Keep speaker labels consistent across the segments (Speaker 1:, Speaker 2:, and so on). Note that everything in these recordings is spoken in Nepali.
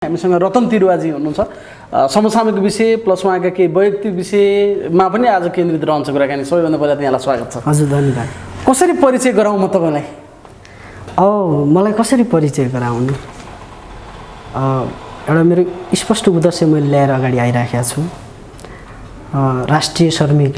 Speaker 1: हामीसँग रतन तिरुवाजी हुनुहुन्छ समसामयिक विषय प्लस उहाँका केही वैयक्तिक विषयमा पनि आज केन्द्रित रहन्छ कुराकानी। सबैभन्दा पहिला त यहाँलाई स्वागत छ।
Speaker 2: हजुर धन्यवाद।
Speaker 1: कसरी परिचय गराउँ म तपाईँलाई?
Speaker 2: मलाई कसरी परिचय गराउनु, एउटा मेरो स्पष्ट उद्देश्य मैले ल्याएर अगाडि आइराखेको छु। राष्ट्रिय श्रमिक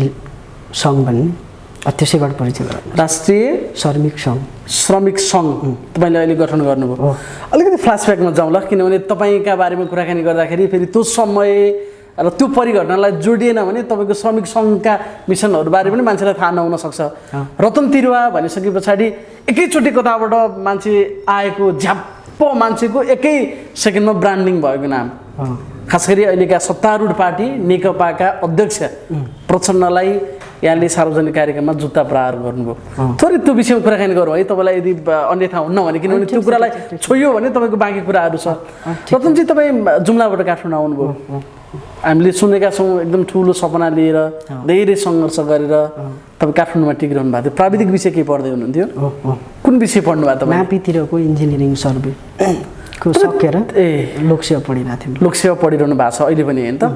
Speaker 2: सङ्घ भन्ने त्यसैबाट परिचय गराउनु। राष्ट्रिय श्रमिक सङ्घ
Speaker 1: तपाईँले अहिले गठन गर्नुभयो। अलिकति फ्ल्यासब्याकमा जाउँ ल, किनभने तपाईँका बारेमा कुराकानी गर्दाखेरि फेरि त्यो समय र त्यो परिघटनालाई जोडिएन भने तपाईँको श्रमिक सङ्घका मिसनहरूबारे पनि मान्छेलाई थाहा नहुन सक्छ। रतन तिरुवा भनिसके पछाडि एकैचोटि कताबाट मान्छे आएको झ्याप्प मान्छेको एकै सेकेन्डमा ब्रान्डिङ भएको नाम, खास गरी अहिलेका सत्तारूढ पार्टी नेकपाका अध्यक्ष प्रचण्डलाई यहाँले सार्वजनिक कार्यक्रममा जुत्ता प्रहार गर्नुभयो। थोरै त्यो विषयमा कुराकानी गरौँ है, तपाईँलाई यदि अन्यथा हुन्न भने, किनभने त्यो कुरालाई छोयो भने तपाईँको बाँकी कुराहरू छ। रतनजी, तपाईँ जुम्लाबाट काठमाडौँ आउनुभयो। हामीले सुनेका छौँ एकदम ठुलो सपना लिएर धेरै सङ्घर्ष गरेर तपाईँ काठमाडौँमा टिकिरहनु भएको थियो। प्राविधिक विषय के पढ्दै हुनुहुन्थ्यो?
Speaker 2: कुन विषय पढ्नु भएको? तपाईँ मापितिरको इन्जिनियरिङ सर्वे सकेर लोकसेवा पढिरहेको थियो।
Speaker 1: लोकसेवा पढिरहनु भएको छ अहिले पनि, होइन त?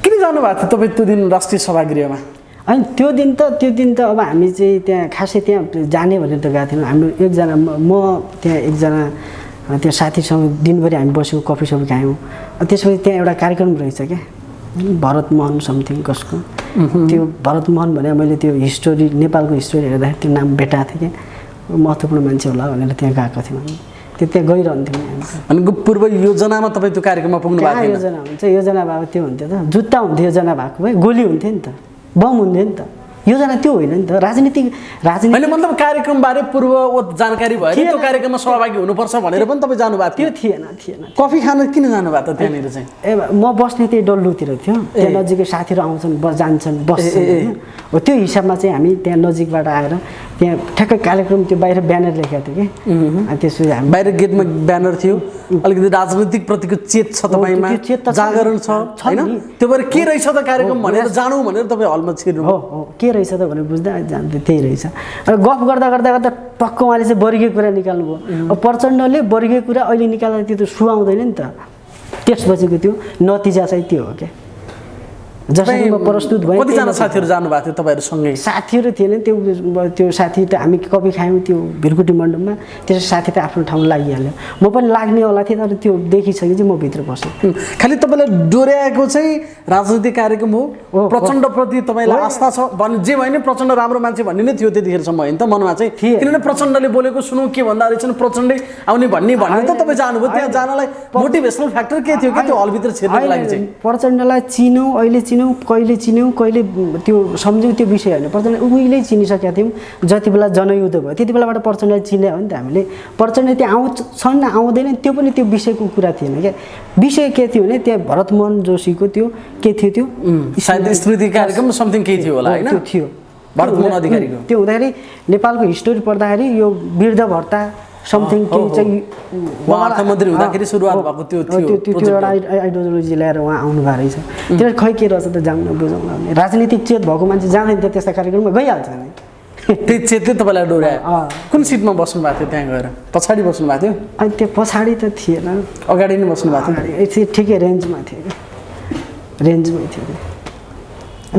Speaker 1: किन जानुभएको थियो तपाईँ त्यो दिन राष्ट्रिय सभागृहमा?
Speaker 2: होइन, त्यो दिन त अब हामी चाहिँ त्यहाँ खासै त्यहाँ जाने भनेर त गएको थिएनौँ। हाम्रो एकजना म त्यहाँ एकजना त्यो साथीसँग दिनभरि हामी बस्यौँ, कफी सफी खायौँ। त्यसपछि त्यहाँ एउटा कार्यक्रम रहेछ क्या, भरत मोहन समथिङ कसको, त्यो भरत मोहन भने मैले त्यो हिस्टोरी, नेपालको हिस्टोरी हेर्दाखेरि त्यो नाम भेटाएको थिएँ क्या, महत्त्वपूर्ण मान्छे होला भनेर त्यहाँ गएको थियौँ हामी। त्यहाँ गइरहन्थ्यौँ हामी।
Speaker 1: अनि पूर्व योजनामा तपाईँ त्यो कार्यक्रममा पुग्नु भएको थियो?
Speaker 2: योजना हुन्छ, योजना भएको त्यो हुन्थ्यो त, जुत्ता हुन्थ्यो योजना भएको भए, गोली हुन्थ्यो नि त, बम हुन्थ्यो नि त। योजना त्यो होइन नि त, राजनीति
Speaker 1: होइन, मतलब कार्यक्रमबारे पूर्ववत जानकारी भयो, त्यो कार्यक्रममा सहभागी हुनुपर्छ भनेर पनि तपाईँ जानुभएको थियो?
Speaker 2: थिएन।
Speaker 1: कफी खान किन जानुभएको त त्यहाँनिर चाहिँ?
Speaker 2: म बस्ने त्यही डल्लुतिर थियो, त्यहाँ नजिकै साथीहरू आउँछन्, जान्छन्, बस्छन्। हो, त्यो हिसाबमा चाहिँ हामी त्यहाँ नजिकबाट आएर त्यहाँ ठ्याक्कै कार्यक्रम त्यो बाहिर ब्यानर लेखेको थियो कि, अनि त्यसपछि हामी
Speaker 1: बाहिर गेटमा ब्यानर थियो। अलिकति राजनीतिक प्रतिको चेत छ तपाईँमा, जागरण छ होइन? त्यो भएर के रहेछ त कार्यक्रम भनेर जानु भनेर तपाईँ हलमा छिर्नु?
Speaker 2: हो, के रहेछ त भनेर बुझ्दा जान्थ्यो, त्यही रहेछ। र गफ गर्दा टक्क उहाँले चाहिँ वर्गीय कुरा निकाल्नुभयो। अब प्रचण्डले वर्गीय कुरा अहिले निकाल्दा त्यो त सुहाउँदैन नि त। त्यसपछिको त्यो नतिजा चाहिँ त्यो हो क्या, जसरी म प्रस्तुत भएँ।
Speaker 1: कतिजना साथीहरू जानुभएको थियो तपाईँहरूसँगै?
Speaker 2: साथीहरू थिएन, त्यो साथी त हामी कफी खायौँ त्यो भिरकुटी मण्डपमा, त्यसो साथी त आफ्नो ठाउँ लागिहाल्यो। म पनि लाग्ने होला थिएँ, तर त्यो देखिसकेपछि म भित्र बसेँ।
Speaker 1: खालि तपाईँलाई डोर्याएको चाहिँ राजनीतिक कार्यक्रम हो, प्रचण्डप्रति तपाईँलाई आस्था छ भने जे भयो नि, प्रचण्ड राम्रो मान्छे भन्ने नै थियो त्यतिखेरसम्म, होइन त? मनमा चाहिँ थिए, किनभने प्रचण्डले बोलेको सुनौँ के भन्दा रहेछन्, प्रचण्डै आउने भन्ने त तपाईँ जानुभयो। त्यहाँ जानलाई मोटिभेसनल फ्याक्टर के थियो क्या त्यो हलभित्र छिर्नको लागि चाहिँ?
Speaker 2: प्रचण्डलाई चिनौँ, अहिले कहिले चिन्यौँ, कहिले त्यो सम्झ्यौँ, त्यो विषय होइन। प्रचण्ड उहिले चिनिसकेका थियौँ जति बेला जनयुद्ध भयो, त्यति बेलाबाट प्रचण्डलाई चिन्यो हो नि त हामीले। प्रचण्ड त्यहाँ आउँछन् आउँदैन त्यो पनि त्यो विषयको कुरा थिएन क्या। विषय के थियो भने त्यहाँ भरतमोहन जोशीको त्यो के थियो, त्यो
Speaker 1: सायद स्मृति कार्यक्रम समथिङ केही थियो होला, होइन?
Speaker 2: त्यो थियो
Speaker 1: भरतमोहन अधिकारीको।
Speaker 2: त्यो हुँदाखेरि नेपालको हिस्टोरी पढ्दाखेरि यो वृद्ध भर्ता समथिङ केही चाहिँ
Speaker 1: अर्थमन्त्री हुँदाखेरि सुरुवात भएको
Speaker 2: त्यो एउटा आइडियोलोजी ल्याएर उहाँ आउनु भएको रहेछ। त्यो खै के रहेछ त, जाउँ न बुझौँ न। राजनीतिक चेत भएको मान्छे जाँदैन त त्यस्ता कार्यक्रममा, गइहाल्छ नि।
Speaker 1: त्यही चेतले तपाईँलाई डोर्यायो। कुन सिटमा बस्नु भएको थियो त्यहाँ गएर? पछाडि बस्नु भएको थियो?
Speaker 2: अनि त्यो पछाडि त थिएन,
Speaker 1: अगाडि नै बस्नु भएको थियो?
Speaker 2: ठिकै रेन्जमा थियो, रेन्जमै थियो।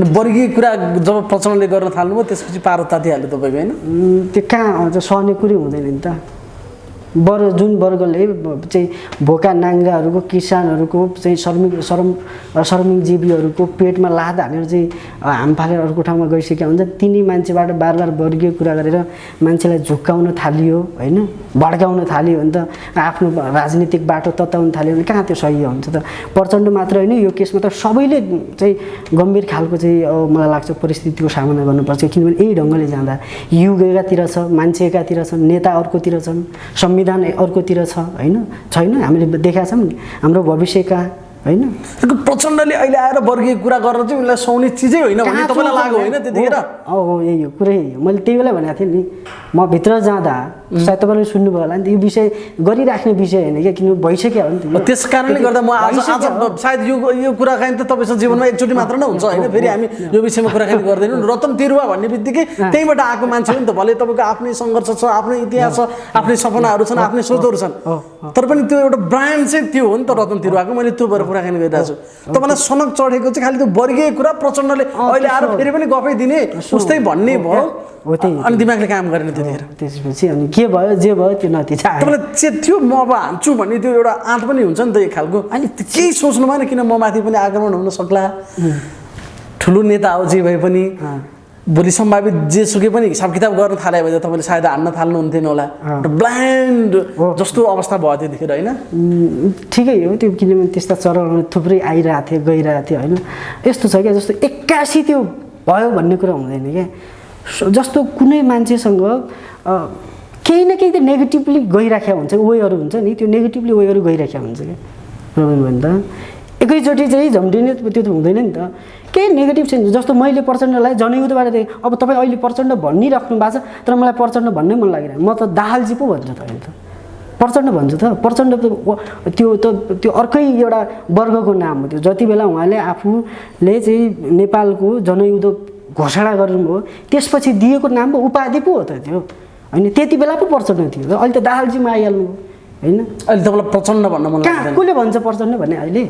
Speaker 1: अनि वर्गीय कुरा जब प्रचण्डले गर्न थाल्नुभयो त्यसपछि पारो तातिहाल्यो तपाईँको, होइन?
Speaker 2: त्यो कहाँ आउँछ, सहने कुरै हुँदैन नि त। जुन वर्गले चाहिँ भोका नाङ्गाहरूको, किसानहरूको चाहिँ श्रमिकजीवीहरूको पेटमा लात हानेर चाहिँ हाम फालेर अर्को ठाउँमा गइसकेका हुन्छ, तिनी मान्छेबाट बार वर्गीय कुरा गरेर मान्छेलाई झुक्काउन थालियो, होइन? भड्काउन थालियो भने त आफ्नो राजनीतिक बाटो तताउन थाल्यो भने कहाँ त्यो सही हुन्छ त? प्रचण्ड मात्र होइन, यो केसमा त सबैले चाहिँ गम्भीर खालको चाहिँ मलाई लाग्छ परिस्थितिको सामना गर्नुपर्छ। किनभने यही ढङ्गले जाँदा युग एकातिर छ, मान्छे एकातिर छन्, नेता अर्कोतिर छन्, संविधान अर्कोतिर छ, होइन? छैन, हामीले देखाएको छौँ नि हाम्रो भविष्यका, होइन?
Speaker 1: प्रचण्डले अहिले आएर वर्गीय कुरा गरेर चाहिँ उसलाई सुहाउने चिजै होइन भन्ने तपाईँलाई लाग्यो होइन त्यतिखेर?
Speaker 2: हो, यही हो कुरा, यही हो। मैले त्यही बेला भनेको थिएँ नि, म भित्र जाँदा सायद तपाईँले सुन्नुभयो होला नि त, यो विषय गरिराख्ने विषय होइन क्या, किन भइसक्यो हो नि त यो।
Speaker 1: त्यस कारणले गर्दा म आज सायद यो कुराकानी त तपाईँसँग जीवनमा एकचोटि मात्र नै हुन्छ होइन, फेरि हामी यो विषयमा कुराकानी गर्दैनौँ। रतन तिरुवा भन्ने बित्तिकै त्यहीँबाट आएको मान्छे हो नि त, भले तपाईँको आफ्नै सङ्घर्ष छ, आफ्नै इतिहास छ, आफ्नै सपनाहरू छन्, आफ्नै सोचहरू छन्, तर पनि त्यो एउटा ब्रान्ड चाहिँ त्यो हो नि त रतन तिरुवाको। मैले त्यो भएर कुराकानी गरिरहेको छु। तपाईँलाई सनक चढेको चाहिँ खालि त्यो वर्गीय कुरा प्रचण्डले अहिले आएर फेरि पनि गफै दिने उस्तै भन्ने भयो, अनि दिमागले काम गरेन त्यतिखेर।
Speaker 2: त्यसपछि अनि के भयो, जे भयो त्यो नतिजा आयो।
Speaker 1: तपाईँलाई चेत्थ्यो म अब हान्छु भन्ने त्यो एउटा आँट पनि हुन्छ नि त एक खालको, अनि केही सोच्नु भएन किन म माथि पनि आक्रमण हुन सक्ला, ठुलो नेता हो जे भए पनि, भोलि सम्भावित जेसुकै पनि हिसाब किताब गर्न थाले भने तपाईँले सायद हान्न थाल्नुहुन्थेन होला, ब्ल्यान्ड जस्तो अवस्था भयो त्यतिखेर होइन।
Speaker 2: ठिकै हो त्यो, किनभने त्यस्ता चरणहरू थुप्रै आइरहेको थियो गइरहेको थियो होइन। यस्तो छ क्या, जस्तो 81 त्यो भयो भन्ने कुरा हुँदैन क्या। जस्तो कुनै मान्छेसँग केही न केही त नेगेटिभली गइराखेको हुन्छ, वेहरू हुन्छ नि, त्यो नेगेटिभली वेहरू गइराखेको हुन्छ क्या रविन भने त। एकैचोटि चाहिँ झम्टिने त्यो त हुँदैन नि त, केही नेगेटिभ छैन। जस्तो मैले प्रचण्डलाई जनयुद्धबाट देखेँ, अब तपाईँ अहिले प्रचण्ड भनिराख्नु भएको छ, तर मलाई प्रचण्ड भन्नै मन लागिरहेको, म त दाहालजी पो भन्छु त अहिले त, प्रचण्ड भन्छु त। प्रचण्ड त्यो अर्कै एउटा वर्गको नाम हो त्यो। जति बेला उहाँले आफूले चाहिँ नेपालको जनयुद्ध घोषणा गर्नुभयो त्यसपछि दिएको नाम पो उपाधि पो हो त त्यो होइन, त्यति बेला पो प्रचण्ड थियो, अहिले त दाहालजीमा आइहाल्नु होइन।
Speaker 1: अहिले तपाईँलाई प्रचण्ड भन्न मन लाग्छ?
Speaker 2: कसले भन्छ प्रचण्ड भने? अहिले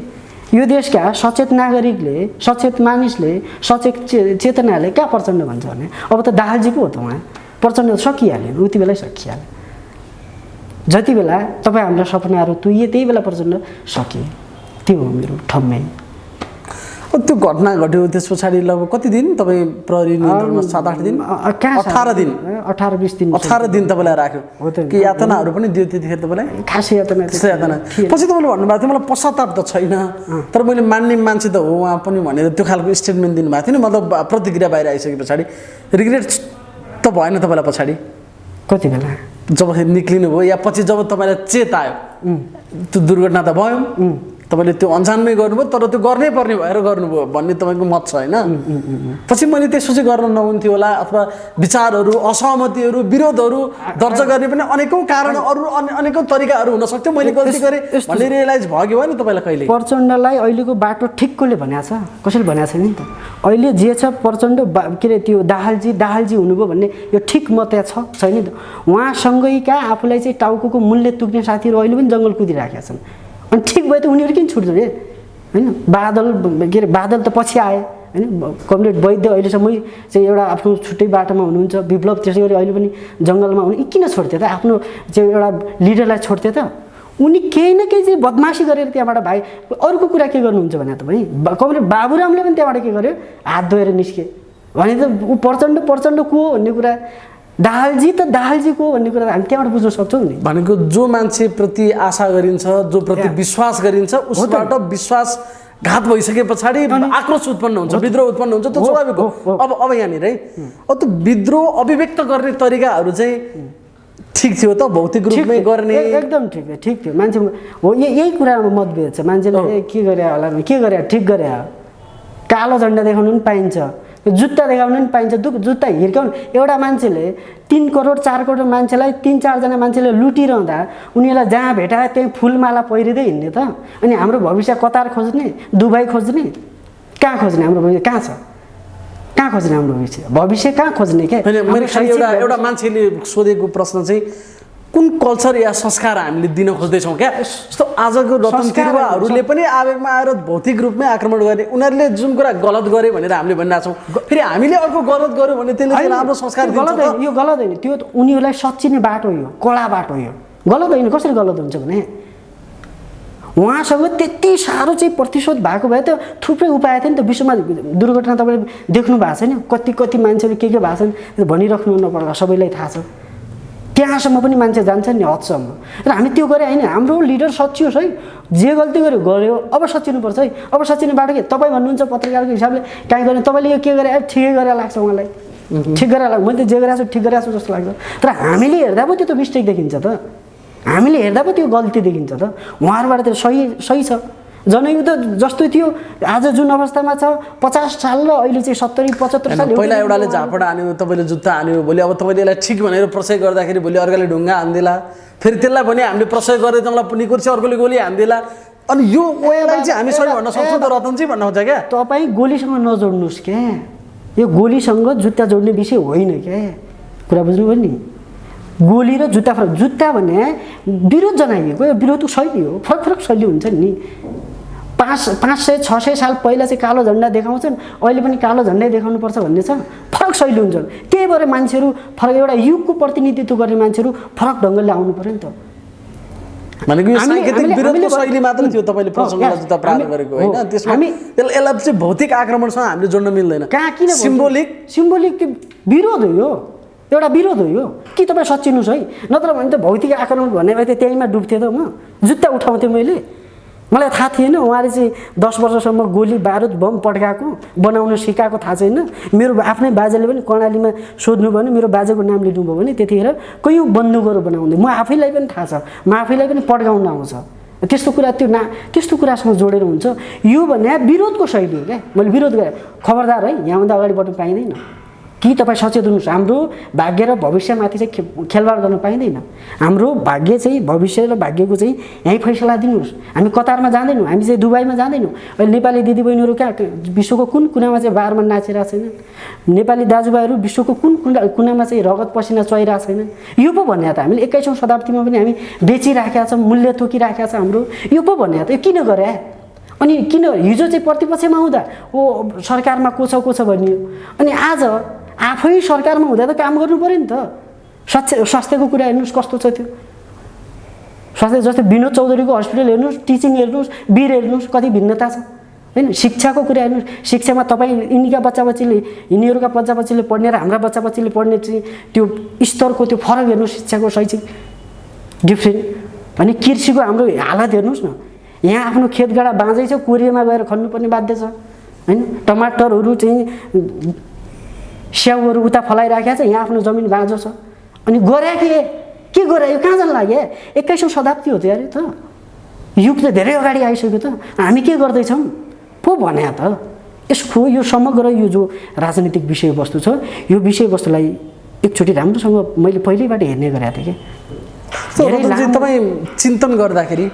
Speaker 2: यो देशका सचेत नागरिकले, सचेत मानिसले, सचेत चेतनाले कहाँ प्रचण्ड भन्छ भने? अब त दाहालजी पो हो त उहाँ, प्रचण्ड सकिहाल्यो, उति बेलै सकिहाल्यो। जति बेला तपाईँ हाम्रा सपनाहरू तुइए त्यही बेला प्रचण्ड सकिए। त्यो हो मेरो ठम्मै।
Speaker 1: त्यो घटना घट्यो त्यस पछाडि लगभग कति दिन तपाईँ प्रहरी नियन्त्रणमा? 7-8 दिन? 18 दिन?
Speaker 2: 18-20 दिन?
Speaker 1: 18 दिन तपाईँलाई राख्यो कि यातनाहरू पनि दियो त्यतिखेर तपाईँलाई?
Speaker 2: खास यातना
Speaker 1: पछि तपाईँले भन्नुभएको थियो मलाई पश्चाताप त छैन, तर मैले मान्ने मान्छे त हो उहाँ पनि भनेर त्यो खालको स्टेटमेन्ट दिनुभएको थियो नि, मतलब प्रतिक्रिया बाहिर आइसके पछाडि रिग्रेट त भएन तपाईँलाई पछाडि?
Speaker 2: कति बेला
Speaker 1: जब निक्लिनु भयो या पछि जब तपाईँलाई चेत आयो? त्यो दुर्घटना त भयो, तपाईँले त्यो अन्जानमै गर्नुभयो, तर त्यो गर्नै पर्ने भएर गर्नुभयो भन्ने तपाईँको मत छ होइन? पछि मैले त्यसपछि गर्न नहुन्थ्यो होला, अथवा विचारहरू, असहमतिहरू, विरोधहरू दर्जा गर्ने पनि अनेकौँ कारण, अरू अनेकौँ तरिकाहरू हुन सक्थ्यो। मैले गल्ती गरेँ भन्ने रियलाइज भयो कि भएन तपाईँलाई कहिले?
Speaker 2: प्रचण्डलाई अहिलेको बाटो ठिक कसले भनेको छ? कसैले भनेको छैन नि त। अहिले जे छ प्रचण्ड के अरे त्यो दाहालजी हुनुभयो भन्ने यो ठिक मत छ छैन नि त। उहाँसँगैका आफूलाई चाहिँ टाउको मूल्य तुक्ने साथीहरू अहिले पनि जङ्गल कुदिराखेका छन्, अनि ठिक भयो त उनीहरू किन छुट्छ रे होइन? बादल त पछि आए होइन। कमरेड वैद्य अहिलेसम्म चाहिँ एउटा आफ्नो छुट्टै बाटोमा हुनुहुन्छ, विप्लव त्यसै गरी अहिले पनि जङ्गलमा हुनु किन छोड्थ्यो त? आफ्नो चाहिँ एउटा लिडरलाई छोड्थ्यो त? उनी केही न केही चाहिँ बदमासी गरेर त्यहाँबाट भाइ अरूको कुरा के गर्नुहुन्छ भने तपाईँ? कमरेड बाबुरामले पनि त्यहाँबाट के गर्यो? हात धोएर निस्के भने त ऊ प्रचण्ड को हो भन्ने कुरा, दाहालजी त दाहालजी को भन्ने कुरा हामी त्यहाँबाट बुझ्न सक्छौँ नि।
Speaker 1: भनेको जो मान्छेप्रति आशा गरिन्छ, जो प्रति विश्वास गरिन्छ, उसबाट विश्वासघात भइसके पछाडि आक्रोश उत्पन्न हुन्छ, विद्रोह उत्पन्न हुन्छ, त्यो स्वाभाविक हो। अब यहाँनिर है अब त्यो विद्रोह अभिव्यक्त गर्ने तरिकाहरू चाहिँ ठिक थियो त? भौतिक रूपमै गर्ने
Speaker 2: एकदम ठिक थियो। मान्छे हो यही कुरामा मतभेद छ। मान्छेले के गरे होला, के गरे ठिक गरे, कालो झन्डा देखाउनु पनि पाइन्छ, जुत्ता देखाउनु पनि पाइन्छ, जुत्ता हिर्काउनु। एउटा मान्छेले 3 करोड 4 करोड मान्छेलाई 3-4 जना मान्छेले लुटिरहँदा उनीहरूलाई जहाँ भेटाए त्यहीँ फुलमाला पहिरिँदै हिँड्ने त? अनि हाम्रो भविष्य कतार खोज्ने, दुबई खोज्ने, कहाँ खोज्ने? हाम्रो भविष्य कहाँ छ? कहाँ खोज्ने हाम्रो भविष्य कहाँ खोज्ने? क्या
Speaker 1: मैले एउटा मान्छेले सोधेको प्रश्न चाहिँ कुन कल्चर या संस्कार हामीले दिन खोज्दैछौँ क्या? जस्तो आजको रतन तिरुवाहरूले पनि आवेगमा आएर भौतिक रूपमै आक्रमण गरे, उनीहरूले जुन कुरा गलत गरे भनेर हामीले भनिरहेछौँ, फेरि हामीले अर्को गलत गऱ्यो भने त्यसले राम्रो संस्कार
Speaker 2: गलत होइन। यो गलत होइन, त्यो उनीहरूलाई सच्चिने बाटो हो, यो कडा बाटो हो, यो गलत होइन। कसरी गलत हुन्छ भने उहाँसँग त्यति साह्रो चाहिँ प्रतिशोध भएको भए त थुप्रै उपाय थियो नि त। विश्वमा दुर्घटना तपाईँले देख्नु भएको छैन? कति मान्छेहरू के भएको छन् भनिराख्नु नपर्ला, सबैलाई थाहा छ। त्यहाँसम्म पनि मान्छे जान्छ नि हदसम्म। र हामी त्यो गरे होइन, हाम्रो लिडर सचियोस् है, जे गल्ती गर्यो अब सचिनुपर्छ है। अब सचिने बाटो के? तपाईँ भन्नुहुन्छ पत्रकारको हिसाबले काहीँ गर्ने, तपाईँले यो के गरे ठिकै गरेर लाग्छ उहाँलाई, ठिक गरेर लाग्छ। मैले त जे गरेको छु ठिक गरेको छु जस्तो लाग्छ, तर हामीले हेर्दा पो त्यो त मिस्टेक देखिन्छ त, हामीले हेर्दा पो त्यो गल्ती देखिन्छ त। उहाँहरूबाट त सही छ, जनयुद्ध जस्तो थियो आज जुन अवस्थामा छ 50 साल र अहिले चाहिँ 70-75 साल
Speaker 1: पहिला एउटाले झापड हान्यो तपाईँले जुत्ता हान्यो भोलि अब तपाईँले यसलाई ठिक भनेर प्रशय गर्दाखेरि भोलि अर्काले ढुङ्गा हान्दिला फेरि त्यसलाई भने हामीले प्रशय गरेर त्यसलाई निकुर्छ अर्कोले गोली हान्दिला अनि यो वेलाई चाहिँ हामी सही भन्न सक्छौँ त रतनजी भन्न खोज्छ क्या
Speaker 2: तपाईँ गोलीसँग नजोड्नुहोस् क्या यो गोलीसँग जुत्ता जोड्ने विषय होइन क्या कुरा बुझ्नुभयो नि गोली र जुत्ता फरक जुत्ता भने विरोध जनाइएको विरोधको शैली हो फरक फरक शैली हुन्छ नि 500-600 साल पहिला चाहिँ कालो झन्डा देखाउँछन् अहिले पनि कालो झन्डै देखाउनुपर्छ भन्ने छ फरक शैली हुन्छ त्यही भएर मान्छेहरू फरक एउटा युगको प्रतिनिधित्व गर्ने मान्छेहरू फरक ढङ्गले आउनु पर्यो नि त
Speaker 1: भनेको यो सांकेतिक विरोधको शैली मात्र थियो तपाईँले प्रसङ्गलाई जुत्ता प्राप्त गरेको होइन त्यसमा यसलाई चाहिँ भौतिक आक्रमणसँग हामीले जोड्न मिल्दैन
Speaker 2: कहाँ किन सिम्बोलिक विरोध हो यो एउटा विरोध हो यो कि तपाईँ सच्चिनुहोस् है नत्र भने त भौतिक आक्रमण भन्ने भए त त्यहीँमा डुब्थेँ त म जुत्ता उठाउँथेँ मलाई थाहा थिएन उहाँले चाहिँ 10 वर्षसम्म गोली बारुद बम पड्काएको बनाउन सिकाएको थाहा छैन मेरो आफ्नै बाजेले पनि कर्णालीमा सोध्नु भने मेरो बाजेको नाम लिनुभयो भने त्यतिखेर कयौँ बन्दुकहरू बनाउँदै म आफैलाई पनि थाहा छ म आफैलाई पनि पड्काउन आउँछ त्यस्तो कुरा त्यस्तो कुरासँग जोडेर हुन्छ यो भने विरोधको शैली हो क्या मैले विरोध गरेँ खबरदार है यहाँभन्दा अगाडि बढ्नु पाइँदैन कि तपाईँ सचेत हुनुहोस् हाम्रो भाग्य र भविष्यमाथि चाहिँ खेलवाड गर्न पाइँदैन हाम्रो भाग्य चाहिँ भविष्य र भाग्यको चाहिँ यहीँ फैसला दिनुहोस् हामी कतारमा जाँदैनौँ हामी चाहिँ दुबईमा जाँदैनौँ अहिले नेपाली दिदीबहिनीहरू कहाँ विश्वको कुन कुनामा चाहिँ बारमा नाचिरहेको छैन नेपाली दाजुभाइहरू विश्वको कुन कुनामा चाहिँ रगत पसिना चहिरहेको छैन यो पो भन्ने त हामीले 21औं शताब्दीमा पनि हामी बेचिराखेका छौँ मूल्य तोकिराखेका छ हाम्रो यो पो भन्ने त यो किन गरे अनि किन हिजो चाहिँ प्रतिपक्षमा हुँदा ओ सरकारमा को छ भनियो अनि आज आफै सरकारमा हुँदा त काम गर्नु पर्यो नि त स्वास्थ्यको कुरा हेर्नुहोस् कस्तो छ त्यो स्वास्थ्य जस्तै विनोद चौधरीको हस्पिटल हेर्नुहोस् टिचिङ हेर्नुहोस् वीर हेर्नुहोस् कति भिन्नता छ हैन शिक्षाको कुरा हेर्नुहोस् शिक्षामा तपाईँ यिनीका बच्चाबच्चीले यिनीहरूका बच्चाबच्चीले पढ्ने र हाम्रा बच्चाबच्चीले पढ्ने चाहिँ त्यो स्तरको त्यो फरक हेर्नुहोस् शिक्षाको शैक्षिक डिफ्रेन्ट भने कृषिको हाम्रो हालत हेर्नुहोस् न यहाँ आफ्नो खेतगाडा बाँझै छ कोरियामा गएर खन्नुपर्ने बाध्य छ हैन टमाटरहरू चाहिँ स्याउहरू उता फलाइराखेको छ यहाँ आफ्नो जमिन बाँझो छ अनि गरे के गरे यो कहाँ जान लाग्यो 21औं शताब्दी हो त यार त युग त धेरै अगाडि आइसक्यो त हामी के गर्दैछौँ पो भने त यसको यो समग्र यो जो राजनीतिक विषयवस्तु छ यो विषयवस्तुलाई एकचोटि राम्रोसँग मैले पहिल्यैबाट हेर्ने गरेको थिएँ
Speaker 1: कि तपाईँ चिन्तन गर्दाखेरि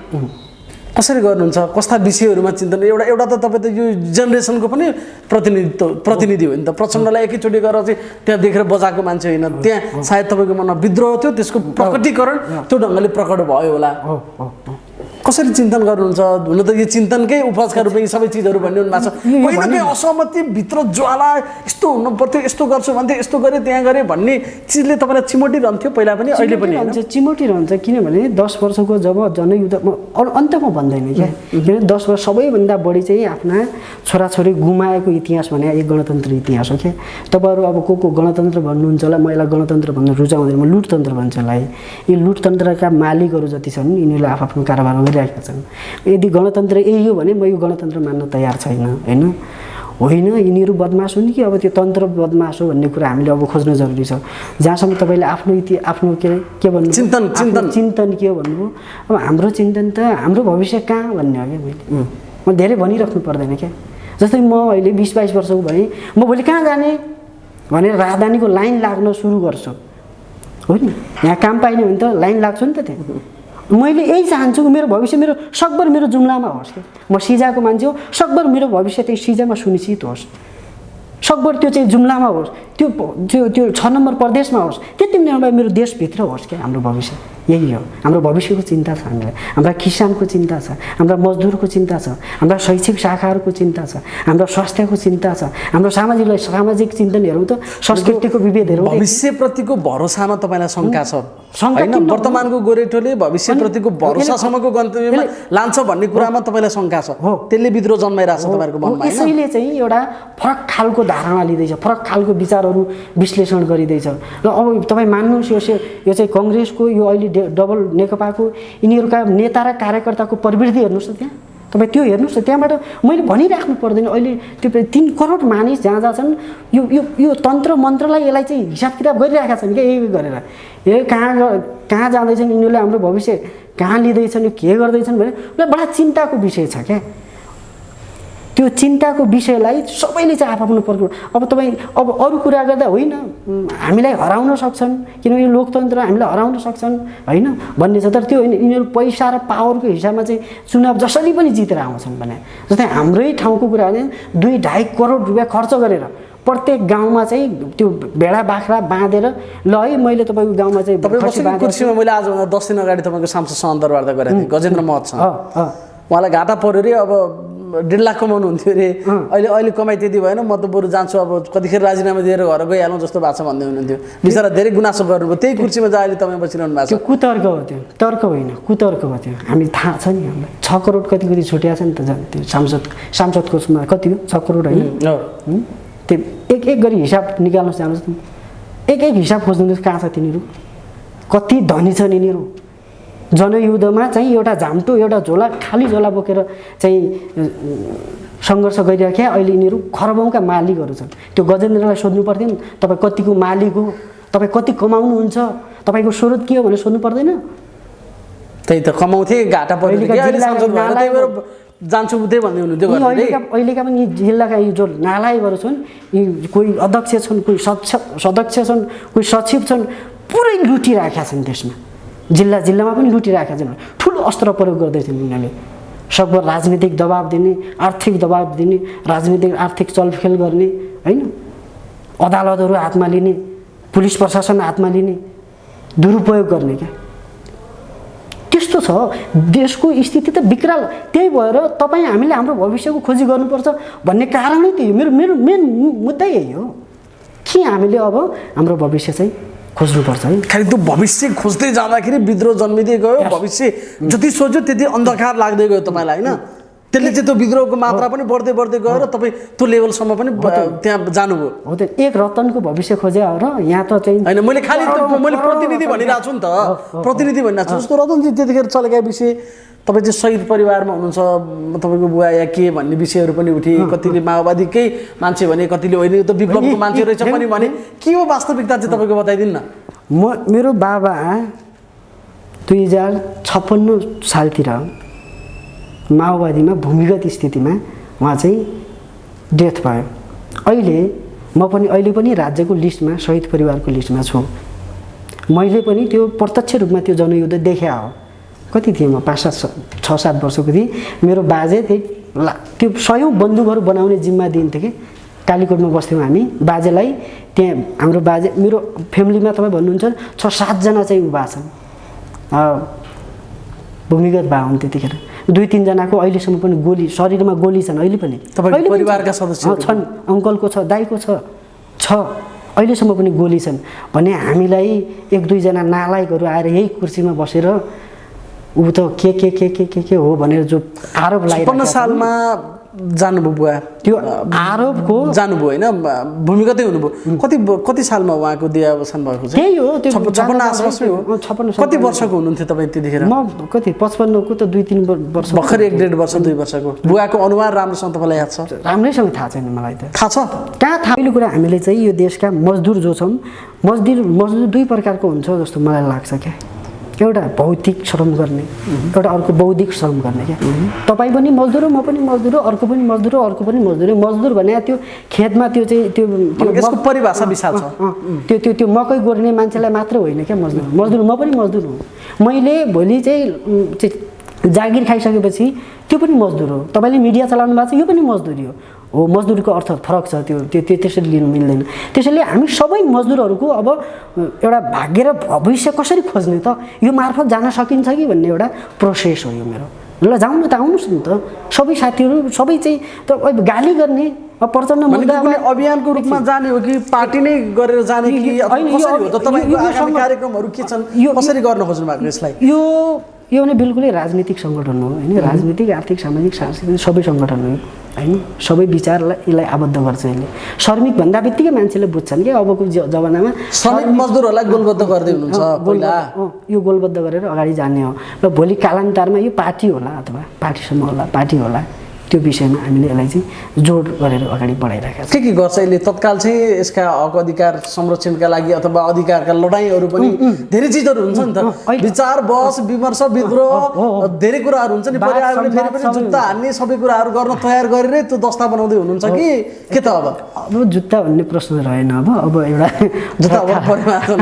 Speaker 1: कसरी गर्नुहुन्छ कस्ता विषयहरूमा चिन्तन एउटा त तपाईँ त यो जेनेरेसनको पनि प्रतिनिधि हो नि त प्रचण्डलाई एकैचोटि गरेर चाहिँ त्यहाँ देखेर बजाएको मान्छे होइन त्यहाँ सायद तपाईँको मनमा विद्रोह थियो त्यसको प्रकटीकरण त्यो ढङ्गले प्रकट भयो होला कसरी चिन्तन गर्नुहुन्छ हुन त यो चिन्तनकै उपजका रूपमा यी सबै चिजहरू भन्ने हुनु भएको छ कोही न कोही असहमति भित्र ज्वाला यस्तो हुनु पर्थ्यो यस्तो गर्छु भन्थ्यो यस्तो गरेँ त्यहाँ गरेँ भन्ने चिजले तपाईँलाई चिमोटिरहन्थ्यो पहिला पनि अहिले पनि
Speaker 2: चिमोटिरहन्छ किनभने 10 वर्षको जब जनयुद्ध अन्तमा भन्दैन क्या किनभने 10 वर्ष सबैभन्दा बढी चाहिँ आफ्ना छोराछोरी गुमाएको इतिहास भने एक गणतन्त्र इतिहास हो क्या तपाईँहरू अब को गणतन्त्र भन्नुहुन्छ होला महिला गणतन्त्र भन्नु रुचाउँदैन म लुटतन्त्र भन्छु होला यी लुटतन्त्रका मालिकहरू जति छन् यिनीहरूले आफ्नो कारोबार गरिरहेका छन् यदि गणतन्त्र यही हो भने म यो गणतन्त्र मान्न तयार छैन होइन यिनीहरू बदमास हुन् कि अब त्यो तन्त्र बदमास हो भन्ने कुरा हामीले अब खोज्न जरुरी छ जहाँसम्म तपाईँले आफ्नो के भन्नु चिन्तन के हो भन्नुभयो अब हाम्रो चिन्तन त हाम्रो भविष्य कहाँ भन्ने हो क्या म धेरै भनिराख्नु पर्दैन क्या जस्तै म अहिले 20-22 वर्षको भएँ म भोलि कहाँ जाने भनेर राजधानीको लाइन लाग्न सुरु गर्छु हो नि यहाँ काम पाइने भने त लाइन लाग्छु नि त त्यहाँ मैले यही चाहन्छु मेरो भविष्य मेरो सकभर मेरो जुम्लामा होस् कि म सिजाको मान्छे हो सकभर मेरो भविष्य त्यही सिजामा सुनिश्चित होस् सकभर त्यो चाहिँ जुम्लामा होस् त्यो 6 नम्बर प्रदेशमा होस् त्यति नभए मेरो देशभित्र होस् क्या हाम्रो भविष्य यही हो हाम्रो भविष्यको चिन्ता छ हामीलाई हाम्रा किसानको चिन्ता छ हाम्रा मजदुरको चिन्ता छ हाम्रा शैक्षिक शाखाहरूको चिन्ता छ हाम्रो स्वास्थ्यको चिन्ता छ हाम्रो सामाजिक चिन्तन हेरौँ त संस्कृतिको विभेद हेरौँ
Speaker 1: भविष्यप्रतिको भरोसामा तपाईँलाई शङ्का छ हैन वर्तमानको गोरेटोले भविष्यप्रतिको भरोसासम्मको गन्तव्यमा लान्छ भन्ने कुरामा तपाईँलाई शङ्का छ त्यसले विद्रोह जन्माइरहेछ तपाईँको मनमा
Speaker 2: यसैले चाहिँ एउटा फरक खालको धारणा लिँदैछ फरक खालको विचारहरू विश्लेषण गरिँदैछ र अब तपाईँ मान्नुहोस् यो चाहिँ कङ्ग्रेसको यो अहिले डबल नेकपाको यिनीहरूका नेता र कार्यकर्ताको प्रवृत्ति हेर्नुहोस् त त्यहाँ तपाईँ त्यो हेर्नुहोस् न त्यहाँबाट मैले भनिराख्नु पर्दैन अहिले त्यो 3 करोड मानिस जहाँ छन् यो तन्त्र मन्त्रलाई यसलाई चाहिँ हिसाब किताब गरिरहेका छन् क्या यही गरेर कहाँ जाँदैछन् यिनीहरूले हाम्रो भविष्य कहाँ लिँदैछन्, यो के गर्दैछन् भने उसलाई बडा चिन्ताको विषय छ क्या। त्यो चिन्ताको विषयलाई सबैले चाहिँ आफ्नो पर्ख। अब तपाईँ अब अरू कुरा गर्दा होइन हामीलाई हराउन सक्छन्, किनभने लोकतन्त्र हामीलाई हराउन सक्छन् होइन भन्ने छ। तर त्यो होइन, यिनीहरू पैसा र पावरको हिसाबमा चाहिँ चुनाव जसरी पनि जितेर आउँछन् भने। जस्तै हाम्रै ठाउँको कुरा भने 2-2.5 करोड रुपियाँ खर्च गरेर प्रत्येक गाउँमा चाहिँ त्यो भेडा बाख्रा बाँधेर ल है मैले तपाईँको गाउँमा चाहिँ
Speaker 1: कुर्सीमा मैले आजभन्दा 10 दिन अगाडि तपाईँको सांसदसँग अन्तर्वार्ता गरेको थिएँ गजेन्द्र महतसँग। उहाँलाई घाटा पऱ्यो अरे, अब 1.5 लाख कमाउनु हुन्थ्यो अरे, अहिले कमाइ त्यति भएन, म त बरु जान्छु अब कतिखेर राजीनामा दिएर घर गइहालौँ जस्तो भएको छ भन्दै हुनुहुन्थ्यो। बिचरा धेरै गुनासो गर्नुभयो त्यही कुर्सीमा जहाँ अहिले तपाईँ बसिरहनु भएको छ।
Speaker 2: त्यो कुतर्क हो, त्यो तर्क होइन, कुतर्क हो त्यो। हामी थाहा छ नि हामीलाई 6 करोड कति छुट्या छ नि त त्यो सांसदको कति हो 6 करोड होइन। त्यो एक गरी हिसाब निकाल्नुहोस्, जानुहोस् न, एक हिसाब खोज्नुहोस् कहाँ छ तिनीहरू, कति धनी छन् यिनीहरू। जनयुद्धमा चाहिँ एउटा झाम्टो एउटा झोला खाली झोला बोकेर चाहिँ सङ्घर्ष गरिराखे अहिले यिनीहरू खरबौँका मालिकहरू छन्। त्यो गजेन्द्रलाई सोध्नु पर्थ्यो नि तपाईँ कतिको मालिक हो, तपाईँ कति कमाउनुहुन्छ, तपाईँको स्रोत के हो भनेर सोध्नु पर्दैन?
Speaker 1: त्यही त कमाउँथे घाटा पऱ्यो जान्छु उतै भन्दै हुनुहुन्थ्यो।
Speaker 2: अहिलेका पनि जिल्लाका यी जो नालायकहरू छन्, यी कोही अध्यक्ष छन्, कोही सदस्य छन्, कोही सचिव छन्, पुरै लुटिराखेका छन् देशमा, जिल्लामा पनि लुटिराखेका छन्। ठुलो अस्त्र प्रयोग गर्दैछन् उनीहरूले, सकभर राजनीतिक दबाब दिने, आर्थिक दबाब दिने, राजनीतिक आर्थिक चलखेल गर्ने होइन, अदालतहरू हातमा लिने, पुलिस प्रशासन हातमा लिने, दुरुपयोग गर्ने क्या। त्यस्तो छ देशको स्थिति त विकराल। त्यही भएर तपाईँ हामीले हाम्रो भविष्यको खोजी गर्नुपर्छ भन्ने कारणै त्यही हो। मेरो मेन मुद्दा यही हो कि हामीले अब हाम्रो भविष्य चाहिँ खोज्नुपर्छ है।
Speaker 1: खालि त्यो भविष्य खोज्दै जाँदाखेरि विद्रोह जन्मिँदै गयो, भविष्य जति सोच्यो त्यति अन्धकार लाग्दै गयो तपाईँलाई होइन। त्यसले चाहिँ त्यो विद्रोहको मात्रा पनि बढ्दै गयो र तपाईँ त्यो लेभलसम्म पनि त्यहाँ जानुभयो।
Speaker 2: हो त, एक रतनको भविष्य खोजे र यहाँ त चाहिँ
Speaker 1: होइन, मैले खालि मैले प्रतिनिधि भनिरहेको छु नि त, प्रतिनिधि भनिरहेको छु। जस्तो रतनजी त्यतिखेर चलेका विषय, तपाईँ चाहिँ शहीद परिवारमा हुनुहुन्छ, तपाईँको बुवा या के भन्ने विषयहरू पनि उठे। कतिले माओवादीकै मान्छे भने, कतिले होइन यो त विप्लवको मान्छे रहेछ पनि भने। के हो वास्तविकता चाहिँ तपाईँको बताइदिनु न।
Speaker 2: मेरो बाबा 2056 सालतिर माओवादीमा भूमिगत स्थितिमा उहाँ चाहिँ डेथ भयो। अहिले पनि राज्यको लिस्टमा शहीद परिवारको लिस्टमा छु। मैले पनि त्यो प्रत्यक्ष रूपमा त्यो जनयुद्ध देख्या हो। कति थिएँ म 5-6-7 वर्षको थिएँ। मेरो बाजे त्यो 100 बन्दुकहरू बनाउने जिम्मा दिन्थ्यो कि कालीकोटमा बस्थ्यौँ हामी। बाजेलाई त्यहाँ हाम्रो बाजे मेरो फ्यामिलीमा तपाईँ भन्नुहुन्छ 6-7 जना चाहिँ उभा छन्, भूमिगत भए हुन् त्यतिखेर। 2-3 जनाको अहिलेसम्म पनि गोली शरीरमा गोली छन्, अहिले पनि
Speaker 1: परिवारका सदस्य
Speaker 2: छन्, अङ्कलको छ, दाइको छ अहिलेसम्म पनि गोली छन् भने हामीलाई 1-2 जना नालायकहरू आएर यही कुर्सीमा बसेर ऊ त के हो भनेर जो आरोप लगाइरहेको
Speaker 1: 56 सालमा जानुभयो बुवा, त्यो
Speaker 2: आरोपको
Speaker 1: जानुभयो होइन, भूमिगतै हुनुभयो। कति सालमा उहाँको देहावसान भएको छ?
Speaker 2: त्यही हो, त्यो
Speaker 1: 56 आसपासमै हो।
Speaker 2: 56
Speaker 1: कति वर्षको हुनुहुन्थ्यो तपाईँ त्यतिखेर?
Speaker 2: म कति 55 को त 2-3 वर्ष
Speaker 1: भर्खर 1-1.5 वर्ष 2 वर्षको। बुवाको अनुहार राम्रोसँग तपाईँलाई याद छ?
Speaker 2: राम्रैसँग थाहा छैन मलाई त।
Speaker 1: थाहा छ
Speaker 2: कहाँ थाहा? पहिलो कुरा हामीले चाहिँ यो देशका मजदुर जो छौँ, मजदुर 2 प्रकारको हुन्छ जस्तो मलाई लाग्छ क्या। एउटा भौतिक श्रम गर्ने, एउटा अर्को बौद्धिक श्रम गर्ने क्या। तपाईँ पनि मजदुर हो, म पनि मजदुर हो, अर्को पनि मजदुर हो, अर्को पनि मजदुर हो। मजदुर भने त्यो खेतमा त्यो चाहिँ त्यो
Speaker 1: यसको परिभाषा विशाल छ।
Speaker 2: त्यो मकै गोड्ने मान्छेलाई मात्र होइन क्या मजदुर म पनि मजदुर हो। मैले भोलि चाहिँ जागिर खाइसकेपछि त्यो पनि मजदुर हो। तपाईँले मिडिया चलाउनु भएको छ, यो पनि मजदुरी हो। मजदुरको अर्थ फरक छ, त्यो त्यसरी लिनु मिल्दैन। त्यसैले हामी सबै मजदुरहरूको अब एउटा भाग्य र भविष्य कसरी खोज्ने त, यो मार्फत जान सकिन्छ कि भन्ने एउटा प्रोसेस हो यो मेरो। ल जाउँ न त, आउनुहोस् न त सबै साथीहरू, सबै चाहिँ त गाली गर्ने प्रचण्ड मुद्दा
Speaker 1: अभियानको रूपमा जाने हो कि पार्टी नै गरेर जाने कि कसरी हो त? तपाईँको आगामी कार्यक्रमहरू के छन्, कसरी गर्न खोज्नु भएको यसलाई?
Speaker 2: यो भने बिल्कुलै राजनीतिक सङ्गठन हो होइन, राजनीतिक आर्थिक सामाजिक सांस्कृतिक सबै सङ्गठन हो होइन। सबै विचारलाई यसलाई आबद्ध गर्छ यसले। श्रमिक भन्दा बित्तिकै मान्छेले बुझ्छन् कि अबको जमानामा
Speaker 1: श्रमिक मजदुरहरूलाई गोलबद्ध गर्दै हुनुहुन्छ पहिला,
Speaker 2: यो गोलबद्ध गरेर अगाडि जाने हो। र भोलि कालान्तरमा यो पार्टी होला अथवा पार्टीसम्म होला, पार्टी होला, त्यो विषयमा हामीले यसलाई चाहिँ जोड गरेर अगाडि बढाइरहेका छौँ।
Speaker 1: के गर्छ यसले तत्काल चाहिँ यसका हक अधिकार संरक्षणका लागि अथवा अधिकारका लडाइँहरू पनि धेरै चिजहरू हुन्छ नि त, विचार बहस विमर्श विद्रोह धेरै कुराहरू हुन्छ नि। परिवारले फेरि पनि जुत्ता हान्ने सबै कुराहरू गर्न तयार गरेरै त्यो दस्ता बनाउँदै हुनुहुन्छ कि के त? अब
Speaker 2: जुत्ता भन्ने प्रश्न रहेन। अब एउटा
Speaker 1: जुत्ता परिमार्जन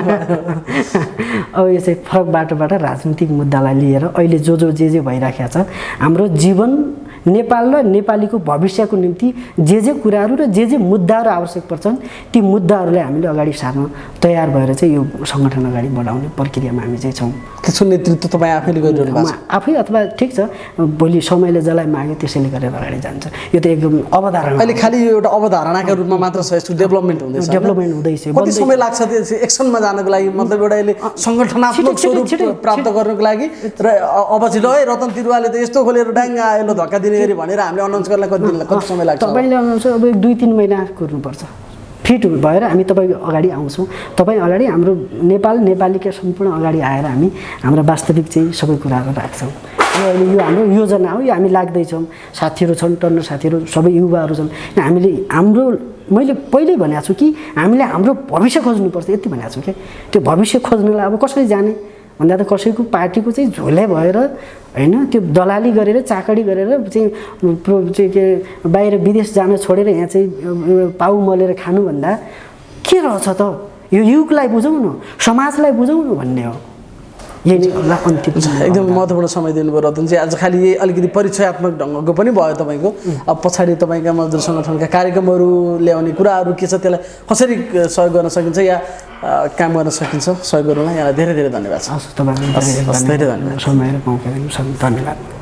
Speaker 2: अब यो चाहिँ फरक बाटोबाट राजनीतिक मुद्दालाई लिएर अहिले जे भइराखेको छ, हाम्रो जीवन नेपाल र नेपालीको भविष्यको निम्ति जे कुराहरू र जे मुद्दाहरू आवश्यक पर्छन् ती मुद्दाहरूलाई हामीले अगाडि सार्न तयार भएर चाहिँ यो सङ्गठन अगाडि बढाउने प्रक्रियामा हामी चाहिँ छौँ।
Speaker 1: त्यसको नेतृत्व तपाईँ आफैले गरिरहनु भएको छ?
Speaker 2: आफै अथवा ठिक छ, भोलि समयले जसलाई माग्यो त्यसैले गरेर अगाडि जान्छ। यो त एकदम अवधारणा,
Speaker 1: अहिले खालि यो एउटा अवधारणाका रूपमा मात्र छ, यसको डेभलपमेन्ट हुँदैछ। कति समय लाग्छ त्यो एक्सनमा जानको लागि? मतलब एउटा यसले सङ्गठनात्मक स्वरूप प्राप्त गर्नको लागि र अब चाहिँ ल है रतन तिरुवाले त यस्तो खोलेर ड्याङ्ग आयो ल धक्का दिने गरी भनेर हामीले अनाउन्स गर्नलाई कति समय लाग्छ?
Speaker 2: तपाईँले अनाउन्स अब 2-3 महिना कुर्नुपर्छ। फिट भएर हामी तपाईँ अगाडि आउँछौँ। तपाईँ अगाडि हाम्रो नेपालीका सम्पूर्ण अगाडि आएर हामी हाम्रा वास्तविक चाहिँ सबै कुराहरू राख्छौँ। अहिले यो हाम्रो योजना हो, यो हामी लाग्दैछौँ। साथीहरू छन्, टन्न साथीहरू, सबै युवाहरू छन्। मैले पहिल्यै भनेको छु कि हामीले हाम्रो भविष्य खोज्नुपर्छ, यति भनेको छु कि त्यो भविष्य खोज्नलाई अब कसरी जाने भन्दा त कसैको पार्टीको चाहिँ झोले भएर होइन, त्यो दलाली गरेर चाकडी गरेर चाहिँ के बाहिर विदेश जान छोडेर यहाँ चाहिँ पाउ मलेर खानुभन्दा के रहेछ त? यो युगलाई बुझाउनु, समाजलाई बुझाउनु भन्ने हो। यही नै अन्तिम
Speaker 1: एकदम महत्त्वपूर्ण समय दिनुभयो रतनजी। आज खालि यही अलिकति परिचयात्मक ढङ्गको पनि भयो तपाईँको। अब पछाडि तपाईँका मजदुर सङ्गठनका कार्यक्रमहरू ल्याउने कुराहरू के छ, त्यसलाई कसरी सहयोग गर्न सकिन्छ या काम गर्न सकिन्छ, सहयोग गर्नुलाई यहाँलाई धेरै धेरै धन्यवाद छ।
Speaker 2: हस्, तपाईँलाई धेरै धन्यवाद। समय र मौका दिनु, धन्यवाद।